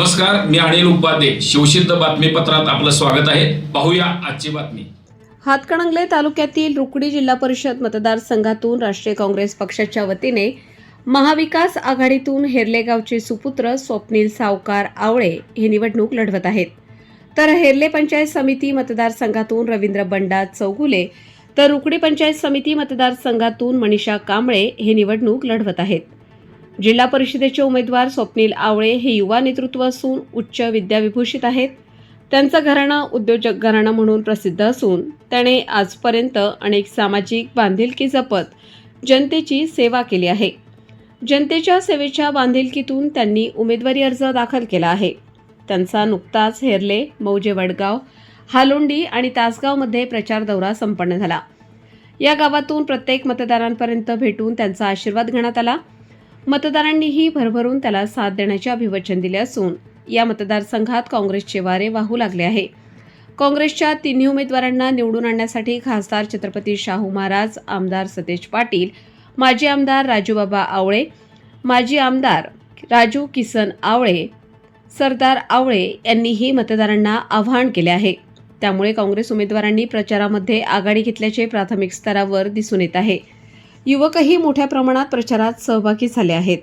नमस्कार, मी अनिल उपाध्ये. शिवसिद्ध बातमीपत्रात आपलं स्वागत आहे. पाहूया आजची बातमी. हातकणंगले तालुक्यातील रुकडी जिल्हा परिषद मतदारसंघातून राष्ट्रीय काँग्रेस पक्षाच्या वतीने महाविकास आघाडीतून हेर्ले गावचे सुपुत्र स्वप्नील सावकार आवळे हे निवडणूक लढवत आहेत. तर हेर्ले पंचायत समिती मतदारसंघातून रवींद्र बंडा चौगुले तर रुकडी पंचायत समिती मतदारसंघातून मनीषा कांबळे हे निवडणूक लढवत आहेत. जिल्हा परिषदेचे उमेदवार स्वप्नील आवळे हे युवा नेतृत्व असून उच्च विद्याविभूषित आहेत. त्यांचा घराणा उद्योजक घराणा म्हणून प्रसिद्ध असून त्याने आजपर्यंत अनेक सामाजिक बांधिलकी जपत जनतेची सेवा केली आहे. जनतेच्या सेवेच्या बांधिलकीतून त्यांनी उमेदवारी अर्ज दाखल केला आहे. त्यांचा नुकताच हेर्ले, मौजे वडगाव, हालोंडी आणि तासगावमध्ये प्रचार दौरा संपन्न झाला. या गावातून प्रत्येक मतदारांपर्यंत भेटून त्यांचा आशीर्वाद घेण्यात आला. मतदारांनीही भरभरून त्याला साथ देण्याचे अभिवचन दिले असून या मतदारसंघात काँग्रेसचे वारे वाहू लागले आहे. काँग्रेसच्या तिन्ही उमेदवारांना निवडून आणण्यासाठी खासदार छत्रपती शाहू महाराज, आमदार सतेज पाटील, माजी आमदार राजूबाबा आवळे, माजी आमदार राजू किसन आवळे, सरदार आवळे यांनीही मतदारांना आवाहन केले आहे. त्यामुळे काँग्रेस उमेदवारांनी प्रचारामध्ये आघाडी घेतल्याचे प्राथमिक स्तरावर दिसून येत आहे. युवकही मोठ्या प्रमाणात प्रचारात सहभागी झाले आहेत.